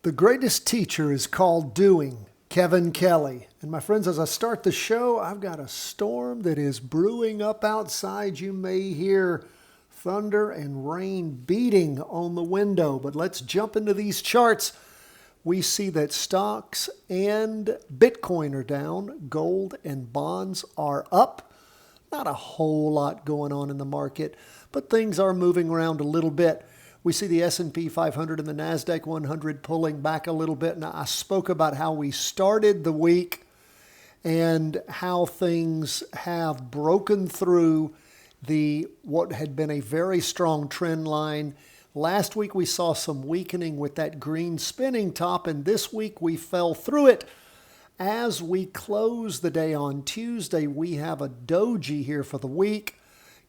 The greatest teacher is called doing, Kevin Kelly. And my friends, as I start the show, I've got a storm that is brewing up outside. You may hear thunder and rain beating on the window, but let's jump into these charts. We see that stocks and Bitcoin are down, gold and bonds are up. Not a whole lot going on in the market, but things are moving around a little bit. We see the S&P 500 and the NASDAQ 100 pulling back a little bit. Now, I spoke about how we started the week and how things have broken through what had been a very strong trend line. Last week, we saw some weakening with that green spinning top, and this week we fell through it. As we close the day on Tuesday, we have a doji here for the week.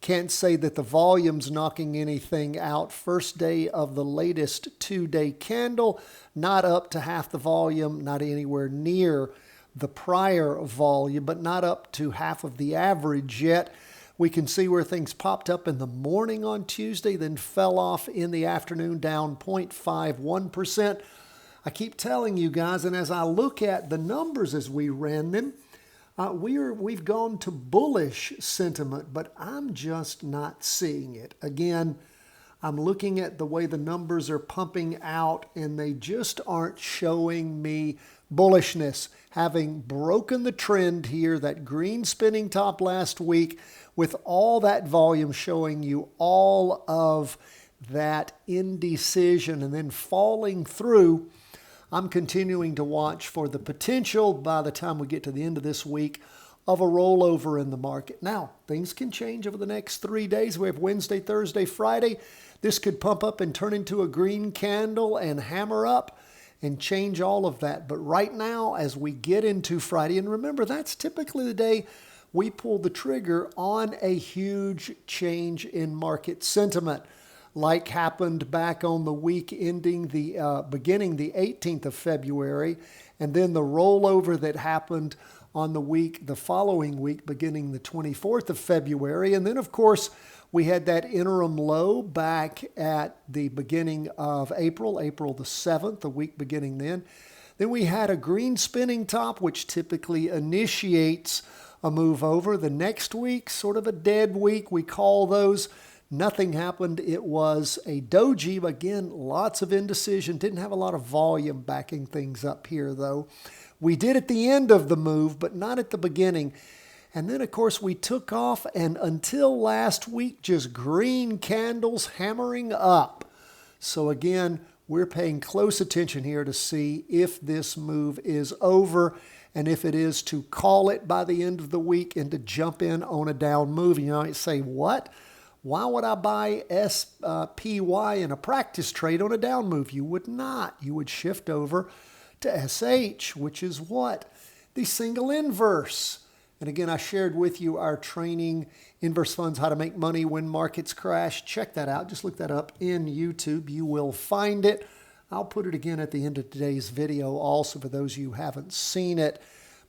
Can't say that the volume's knocking anything out. First day of the latest two-day candle, not up to half the volume, not anywhere near the prior volume, but not up to half of the average yet. We can see where things popped up in the morning on Tuesday, then fell off in the afternoon, down 0.51%. I keep telling you guys, and as I look at the numbers as we ran them, we've gone to bullish sentiment, but I'm just not seeing it. Again, I'm looking at the way the numbers are pumping out, and they just aren't showing me bullishness. Having broken the trend here, that green spinning top last week, with all that volume showing you all of that indecision and then falling through, I'm continuing to watch for the potential by the time we get to the end of this week of a rollover in the market. Now, things can change over the next 3 days. We have Wednesday, Thursday, Friday. This could pump up and turn into a green candle and hammer up and change all of that. But right now, as we get into Friday, and remember, that's typically the day we pull the trigger on a huge change in market sentiment, like happened back on the week ending beginning the 18th of February, and then the rollover that happened on the following week, beginning the 24th of February. And then, of course, we had that interim low back at the beginning of April the 7th, the week beginning then. Then we had a green spinning top, which typically initiates a move over. The next week, sort of a dead week, we call those. Nothing happened. It was a doji. Again, lots of indecision. Didn't have a lot of volume backing things up here, though. We did at the end of the move, but not at the beginning. And then, of course, we took off, and until last week, just green candles hammering up. So again, we're paying close attention here to see if this move is over, and if it is, to call it by the end of the week and to jump in on a down move. You might say, what? Why would I buy SPY in a practice trade on a down move? You would not. You would shift over to SH, which is what? The single inverse. And again, I shared with you our training, Inverse Funds, How to Make Money When Markets Crash. Check that out. Just look that up in YouTube. You will find it. I'll put it again at the end of today's video also for those of you who haven't seen it.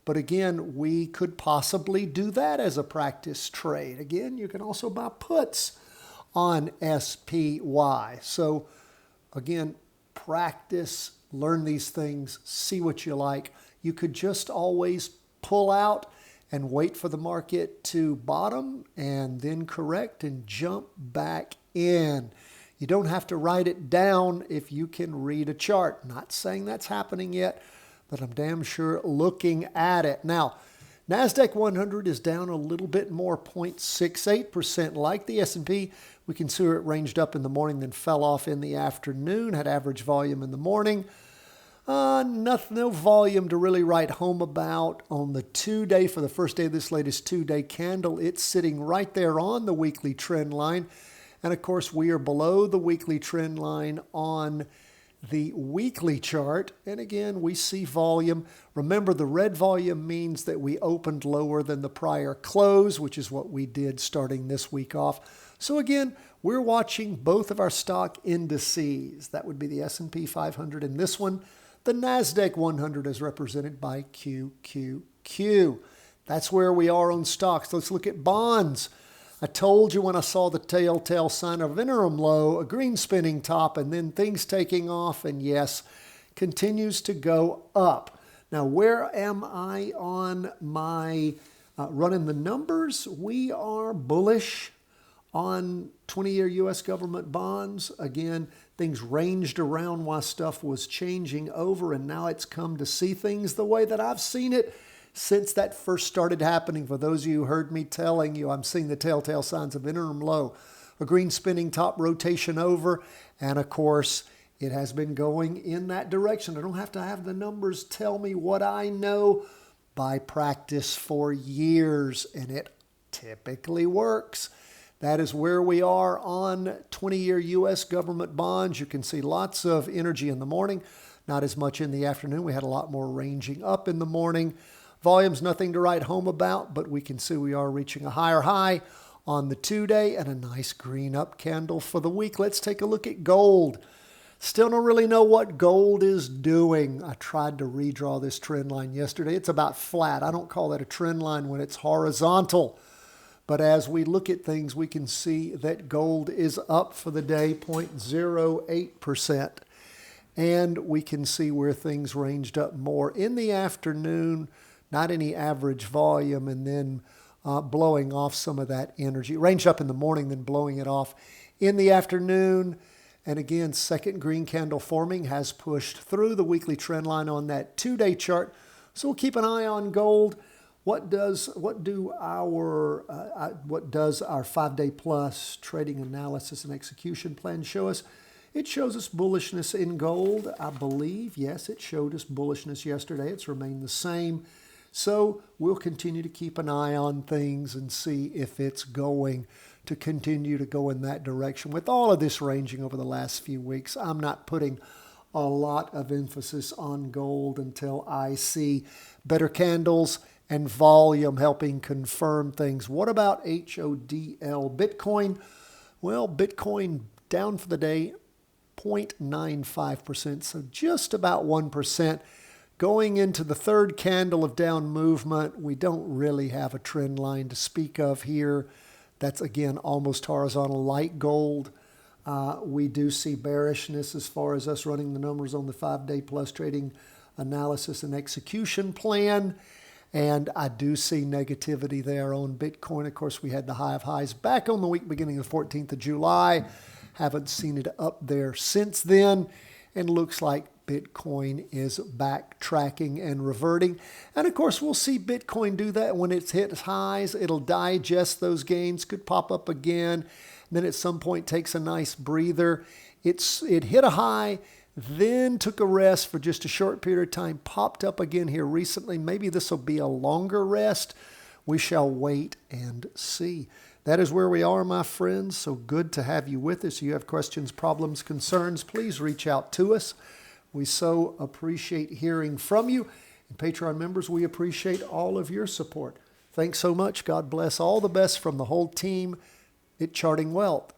But again, we could possibly do that as a practice trade. Again, you can also buy puts on SPY. So again, practice, learn these things, see what you like. You could just always pull out and wait for the market to bottom and then correct and jump back in. You don't have to write it down if you can read a chart. Not saying that's happening yet, but I'm damn sure looking at it. Now, NASDAQ 100 is down a little bit more, 0.68%. Like the S&P, we can see where it ranged up in the morning, then fell off in the afternoon, had average volume in the morning. No volume to really write home about on the 2-day. For the first day of this latest 2-day candle, it's sitting right there on the weekly trend line. And of course, we are below the weekly trend line on the weekly chart. And again, we see volume. Remember, the red volume means that we opened lower than the prior close, which is what we did starting this week off. So again, we're watching both of our stock indices. That would be the S&P 500 and this one. The NASDAQ 100 is represented by QQQ. That's where we are on stocks. Let's look at bonds. I told you when I saw the telltale sign of interim low, a green spinning top, and then things taking off. And yes, continues to go up. Now, where am I on my running the numbers? We are bullish on 20-year U.S. government bonds. Again, things ranged around while stuff was changing over, and now it's come to see things the way that I've seen it since that first started happening. For those of you who heard me telling you, I'm seeing the telltale signs of interim low, a green spinning top rotation over, and of course, it has been going in that direction. I don't have to have the numbers tell me what I know by practice for years, and it typically works. That is where we are on 20-year U.S. government bonds. You can see lots of energy in the morning, not as much in the afternoon. We had a lot more ranging up in the morning. Volume's nothing to write home about, but we can see we are reaching a higher high on the 2-day and a nice green up candle for the week. Let's take a look at gold. Still don't really know what gold is doing. I tried to redraw this trend line yesterday. It's about flat. I don't call that a trend line when it's horizontal. But as we look at things, we can see that gold is up for the day 0.08%. And we can see where things ranged up more in the afternoon, not any average volume, and then blowing off some of that energy. Ranged up in the morning, then blowing it off in the afternoon. And again, second green candle forming has pushed through the weekly trend line on that 2-day chart. So we'll keep an eye on gold. What does our 5-day plus trading analysis and execution plan show us? It shows us bullishness in gold, I believe. Yes, it showed us bullishness yesterday. It's remained the same. So we'll continue to keep an eye on things and see if it's going to continue to go in that direction. With all of this ranging over the last few weeks, I'm not putting a lot of emphasis on gold until I see better candles and volume helping confirm things. What about HODL? Bitcoin? Well, Bitcoin down for the day 0.95%, so just about 1%. Going into the third candle of down movement, we don't really have a trend line to speak of here. That's, again, almost horizontal like gold. We do see bearishness as far as us running the numbers on the 5-day plus trading analysis and execution plan. And I do see negativity there on Bitcoin. Of course, we had the high of highs back on the week beginning the 14th of July. Haven't seen it up there since then. And looks like Bitcoin is backtracking and reverting. And of course, we'll see Bitcoin do that when it's hit highs. It'll digest those gains, could pop up again. Then at some point takes a nice breather. It hit a high, then took a rest for just a short period of time, popped up again here recently. Maybe this will be a longer rest. We shall wait and see. That is where we are, my friends. So good to have you with us. If you have questions, problems, concerns, please reach out to us. We so appreciate hearing from you. And Patreon members, we appreciate all of your support. Thanks so much. God bless. All the best from the whole team at Charting Wealth.